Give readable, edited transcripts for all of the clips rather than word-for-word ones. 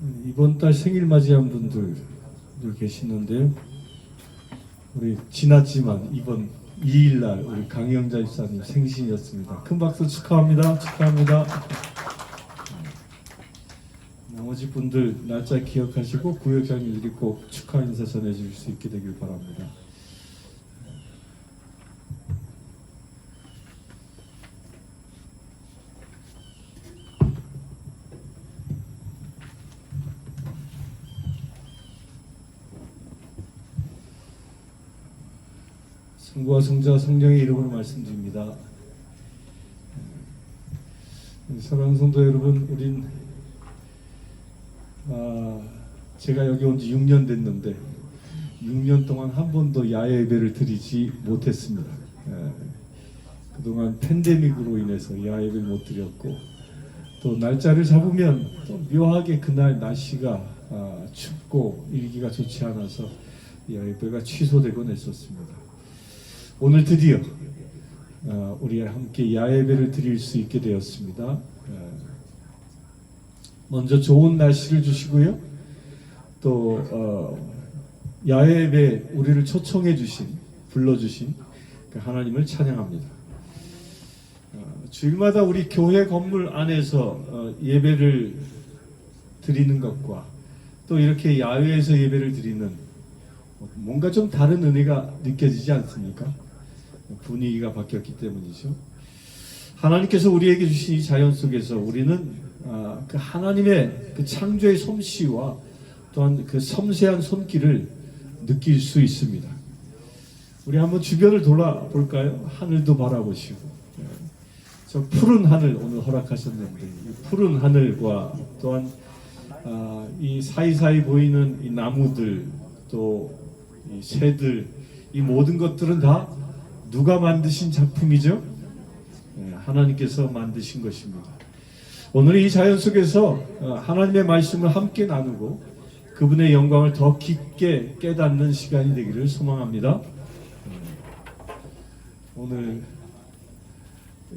이번 달 생일 맞이한 분들 계시는데요. 우리 지났지만 이번 2일날 우리 강영자 집사님 생신이었습니다. 큰 박수 축하합니다. 축하합니다. 나머지 분들 날짜 기억하시고 구역장님들이 꼭 축하 인사 전해줄 수 있게 되길 바랍니다. 성부와 성자 성령의 이름으로 말씀드립니다. 사랑하는 성도 여러분, 우린 제가 여기 온 지 6년 됐는데 6년 동안 한 번도 야외 예배를 드리지 못했습니다. 그동안 팬데믹으로 인해서 야외 예배를 못 드렸고, 또 날짜를 잡으면 또 묘하게 그날 날씨가 춥고 일기가 좋지 않아서 야외 예배가 취소되곤 했었습니다. 오늘 드디어 우리 함께 야외 예배를 드릴 수 있게 되었습니다. 먼저 좋은 날씨를 주시고요. 또 야외 예배 우리를 초청해 주신, 불러주신 그 하나님을 찬양합니다. 주일마다 우리 교회 건물 안에서 예배를 드리는 것과 또 이렇게 야외에서 예배를 드리는 뭔가 좀 다른 은혜가 느껴지지 않습니까? 분위기가 바뀌었기 때문이죠. 하나님께서 우리에게 주신 이 자연 속에서 우리는 그 하나님의 그 창조의 솜씨와 또한 그 섬세한 손길을 느낄 수 있습니다. 우리 한번 주변을 돌아볼까요? 하늘도 바라보시고, 저 푸른 하늘 오늘 허락하셨는데 이 푸른 하늘과 또한 이 사이사이 보이는 이 나무들, 또 이 새들, 이 모든 것들은 다 누가 만드신 작품이죠? 하나님께서 만드신 것입니다. 오늘 이 자연 속에서 하나님의 말씀을 함께 나누고 그분의 영광을 더 깊게 깨닫는 시간이 되기를 소망합니다. 오늘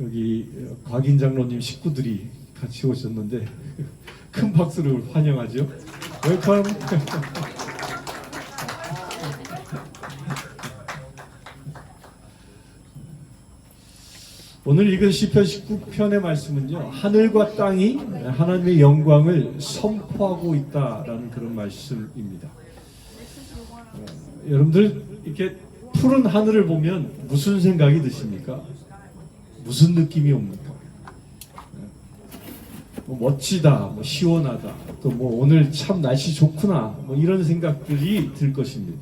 여기 곽인 장로님 식구들이 같이 오셨는데 큰 박수를 환영하죠. 웰컴. 오늘 읽은 시편 19편의 말씀은요, 하늘과 땅이 하나님의 영광을 선포하고 있다라는 그런 말씀입니다. 여러분들 이렇게 푸른 하늘을 보면 무슨 생각이 드십니까? 무슨 느낌이 옵니까? 뭐 멋지다, 뭐 시원하다, 또 뭐 오늘 참 날씨 좋구나, 뭐 이런 생각들이 들 것입니다.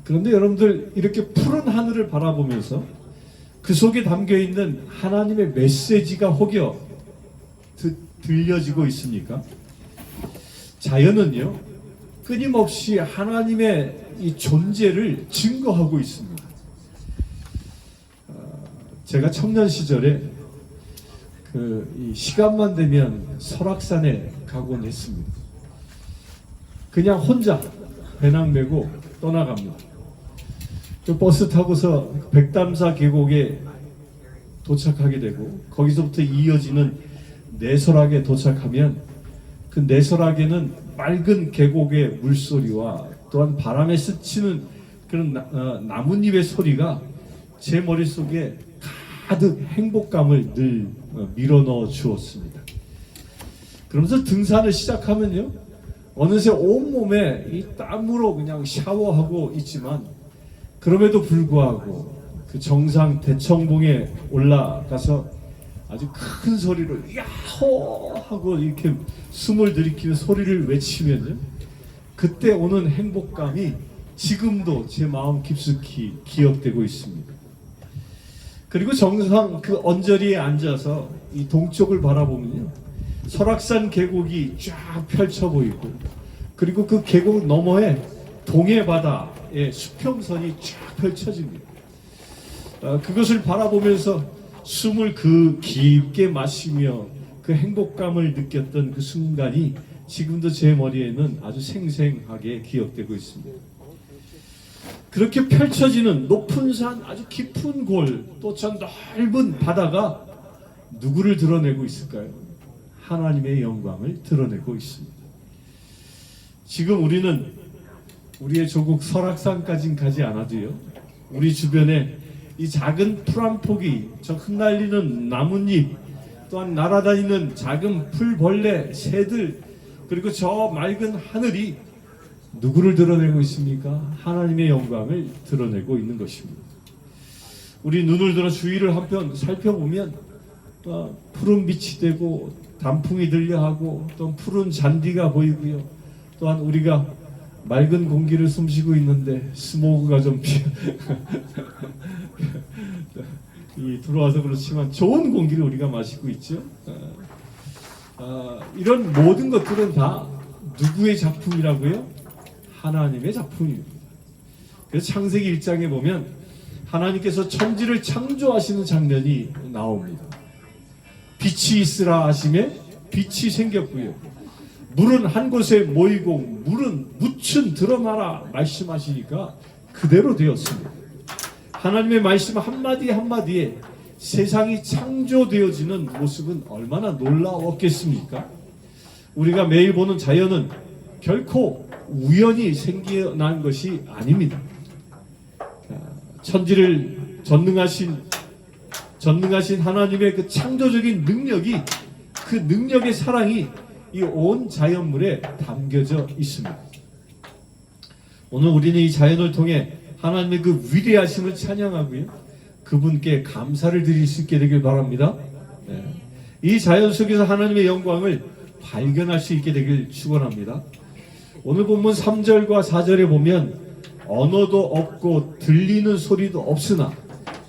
그런데 여러분들 이렇게 푸른 하늘을 바라보면서 그 속에 담겨있는 하나님의 메시지가 혹여 들려지고 있습니까? 자연은요, 끊임없이 하나님의 이 존재를 증거하고 있습니다. 제가 청년 시절에 이 시간만 되면 설악산에 가곤 했습니다. 그냥 혼자 배낭 메고 떠나갑니다. 그 버스 타고서 백담사 계곡에 도착하게 되고, 거기서부터 이어지는 내설악에 도착하면 그 내설악에는 맑은 계곡의 물소리와 또한 바람에 스치는 그런 나뭇잎의 소리가 제 머릿속에 가득 행복감을 늘 밀어넣어 주었습니다. 그러면서 등산을 시작하면요, 어느새 온몸에 이 땀으로 그냥 샤워하고 있지만, 그럼에도 불구하고 그 정상 대청봉에 올라가서 아주 큰 소리로 야호 하고 이렇게 숨을 들이키는 소리를 외치면요, 그때 오는 행복감이 지금도 제 마음 깊숙이 기억되고 있습니다. 그리고 정상 그 언저리에 앉아서 이 동쪽을 바라보면요, 설악산 계곡이 쫙 펼쳐 보이고, 그리고 그 계곡 너머에 동해 바다의 수평선이 쫙 펼쳐집니다. 그것을 바라보면서 숨을 그 깊게 마시며 그 행복감을 느꼈던 그 순간이 지금도 제 머리에는 아주 생생하게 기억되고 있습니다. 그렇게 펼쳐지는 높은 산, 아주 깊은 골, 또 저 넓은 바다가 누구를 드러내고 있을까요? 하나님의 영광을 드러내고 있습니다. 지금 우리는 우리의 조국 설악산까지는 가지 않아도요, 우리 주변에 이 작은 풀 한 폭이, 저 흩날리는 나뭇잎, 또한 날아다니는 작은 풀벌레, 새들, 그리고 저 맑은 하늘이 누구를 드러내고 있습니까? 하나님의 영광을 드러내고 있는 것입니다. 우리 눈을 들어 주위를 한편 살펴보면 푸른 빛이 되고 단풍이 들려하고 또 푸른 잔디가 보이고요. 또한 우리가 맑은 공기를 숨쉬고 있는데 스모그가 좀 들어와서 그렇지만 좋은 공기를 우리가 마시고 있죠. 이런 모든 것들은 다 누구의 작품이라고요? 하나님의 작품입니다. 그래서 창세기 1장에 보면 하나님께서 천지를 창조하시는 장면이 나옵니다. 빛이 있으라 하심에 빛이 생겼고요. 물은 한 곳에 모이고 물은 무춘 드러나라 말씀하시니까 그대로 되었습니다. 하나님의 말씀 한마디 한마디에 세상이 창조되어지는 모습은 얼마나 놀라웠겠습니까? 우리가 매일 보는 자연은 결코 우연히 생겨난 것이 아닙니다. 천지를 전능하신 하나님의 그 창조적인 능력이, 그 능력의 사랑이 이 온 자연물에 담겨져 있습니다. 오늘 우리는 이 자연을 통해 하나님의 그 위대하심을 찬양하고요, 그분께 감사를 드릴 수 있게 되길 바랍니다. 이 자연 속에서 하나님의 영광을 발견할 수 있게 되길 축원합니다. 오늘 본문 3절과 4절에 보면 언어도 없고 들리는 소리도 없으나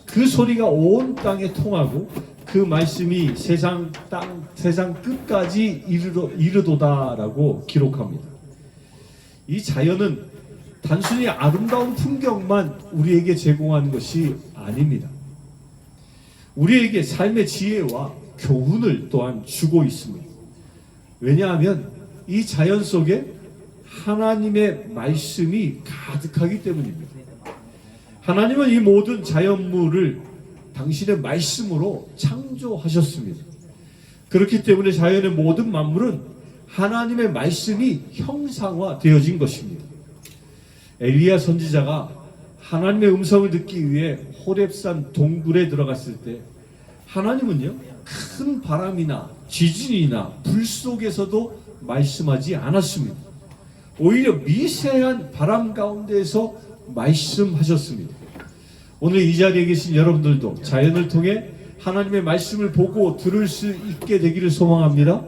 그 소리가 온 땅에 통하고 그 말씀이 세상 끝까지 이르도다라고 기록합니다. 이 자연은 단순히 아름다운 풍경만 우리에게 제공하는 것이 아닙니다. 우리에게 삶의 지혜와 교훈을 또한 주고 있습니다. 왜냐하면 이 자연 속에 하나님의 말씀이 가득하기 때문입니다. 하나님은 이 모든 자연물을 당신의 말씀으로 창조하셨습니다. 그렇기 때문에 자연의 모든 만물은 하나님의 말씀이 형상화되어진 것입니다. 엘리야 선지자가 하나님의 음성을 듣기 위해 호렙산 동굴에 들어갔을 때 하나님은요, 큰 바람이나 지진이나 불 속에서도 말씀하지 않았습니다. 오히려 미세한 바람 가운데에서 말씀하셨습니다. 오늘 이 자리에 계신 여러분들도 자연을 통해 하나님의 말씀을 보고 들을 수 있게 되기를 소망합니다.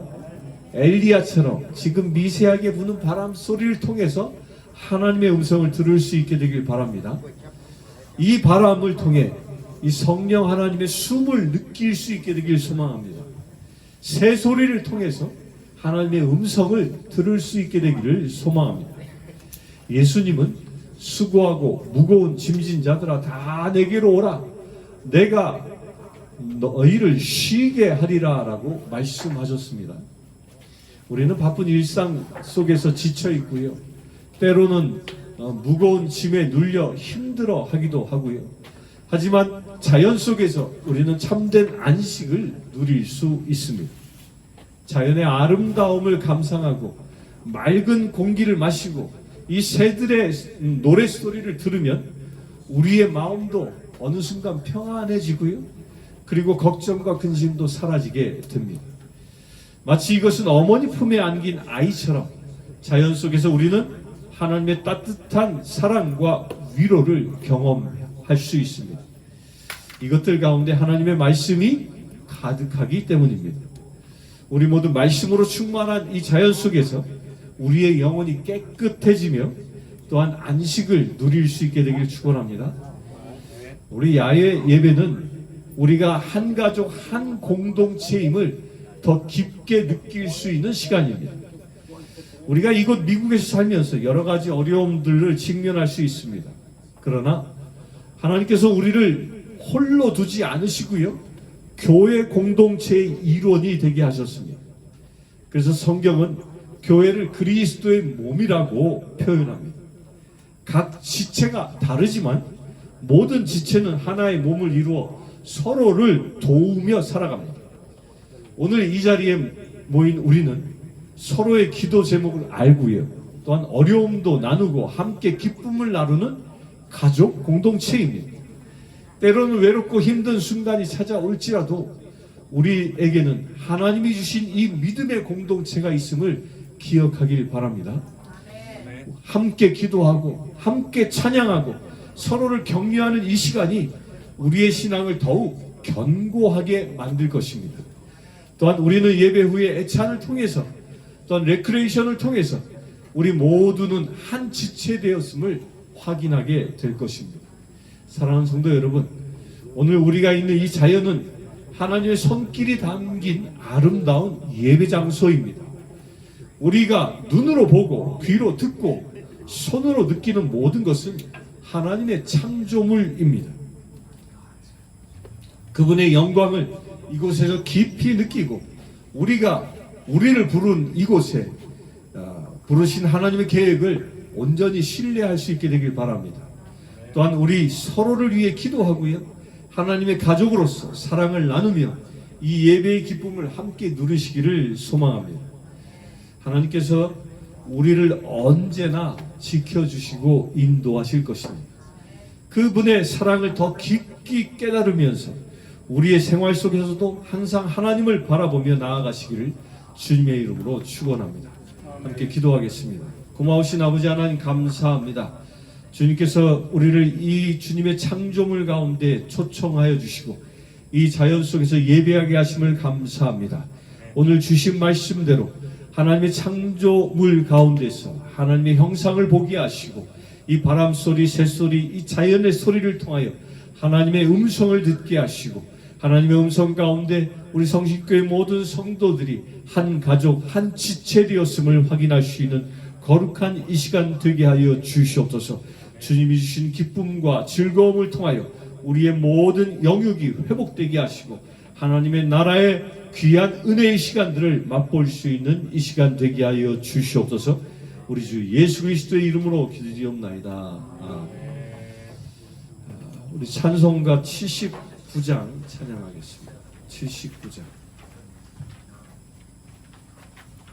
엘리야처럼 지금 미세하게 부는 바람 소리를 통해서 하나님의 음성을 들을 수 있게 되길 바랍니다. 이 바람을 통해 이 성령 하나님의 숨을 느낄 수 있게 되길 소망합니다. 새 소리를 통해서 하나님의 음성을 들을 수 있게 되기를 소망합니다. 예수님은 수고하고 무거운 짐진 자들아 다 내게로 오라, 내가 너희를 쉬게 하리라 라고 말씀하셨습니다. 우리는 바쁜 일상 속에서 지쳐 있고요, 때로는 무거운 짐에 눌려 힘들어 하기도 하고요. 하지만 자연 속에서 우리는 참된 안식을 누릴 수 있습니다. 자연의 아름다움을 감상하고 맑은 공기를 마시고 이 새들의 노랫소리를 들으면 우리의 마음도 어느 순간 평안해지고요, 그리고 걱정과 근심도 사라지게 됩니다. 마치 이것은 어머니 품에 안긴 아이처럼 자연 속에서 우리는 하나님의 따뜻한 사랑과 위로를 경험할 수 있습니다. 이것들 가운데 하나님의 말씀이 가득하기 때문입니다. 우리 모두 말씀으로 충만한 이 자연 속에서 우리의 영혼이 깨끗해지며 또한 안식을 누릴 수 있게 되길 축원합니다. 우리 야외 예배는 우리가 한 가족 한 공동체임을 더 깊게 느낄 수 있는 시간입니다. 우리가 이곳 미국에서 살면서 여러 가지 어려움들을 직면할 수 있습니다. 그러나 하나님께서 우리를 홀로 두지 않으시고요, 교회 공동체의 일원이 되게 하셨습니다. 그래서 성경은 교회를 그리스도의 몸이라고 표현합니다. 각 지체가 다르지만 모든 지체는 하나의 몸을 이루어 서로를 도우며 살아갑니다. 오늘 이 자리에 모인 우리는 서로의 기도 제목을 알고요. 또한 어려움도 나누고 함께 기쁨을 나누는 가족 공동체입니다. 때로는 외롭고 힘든 순간이 찾아올지라도 우리에게는 하나님이 주신 이 믿음의 공동체가 있음을 기억하길 바랍니다. 함께 기도하고 함께 찬양하고 서로를 격려하는 이 시간이 우리의 신앙을 더욱 견고하게 만들 것입니다. 또한 우리는 예배 후에 애찬을 통해서 또한 레크레이션을 통해서 우리 모두는 한 지체되었음을 확인하게 될 것입니다. 사랑하는 성도 여러분, 오늘 우리가 있는 이 자연은 하나님의 손길이 담긴 아름다운 예배 장소입니다. 우리가 눈으로 보고 귀로 듣고 손으로 느끼는 모든 것은 하나님의 창조물입니다. 그분의 영광을 이곳에서 깊이 느끼고 우리가 우리를 부른 이곳에 부르신 하나님의 계획을 온전히 신뢰할 수 있게 되길 바랍니다. 또한 우리 서로를 위해 기도하고요, 하나님의 가족으로서 사랑을 나누며 이 예배의 기쁨을 함께 누리시기를 소망합니다. 하나님께서 우리를 언제나 지켜주시고 인도하실 것입니다. 그분의 사랑을 더 깊이 깨달으면서 우리의 생활 속에서도 항상 하나님을 바라보며 나아가시기를 주님의 이름으로 축원합니다. 함께 기도하겠습니다. 고마우신 아버지 하나님 감사합니다. 주님께서 우리를 이 주님의 창조물 가운데 초청하여 주시고 이 자연 속에서 예배하게 하심을 감사합니다. 오늘 주신 말씀대로 하나님의 창조물 가운데서 하나님의 형상을 보게 하시고 이 바람소리, 새소리, 이 자연의 소리를 통하여 하나님의 음성을 듣게 하시고 하나님의 음성 가운데 우리 성신교회 모든 성도들이 한 가족, 한 지체 되었음을 확인할 수 있는 거룩한 이 시간 되게 하여 주시옵소서. 주님이 주신 기쁨과 즐거움을 통하여 우리의 모든 영육이 회복되게 하시고 하나님의 나라의 귀한 은혜의 시간들을 맛볼 수 있는 이 시간 되게 하여 주시옵소서. 우리 주 예수 그리스도의 이름으로 기도드리옵나이다. 우리 찬송가 79장 찬양하겠습니다. 79장.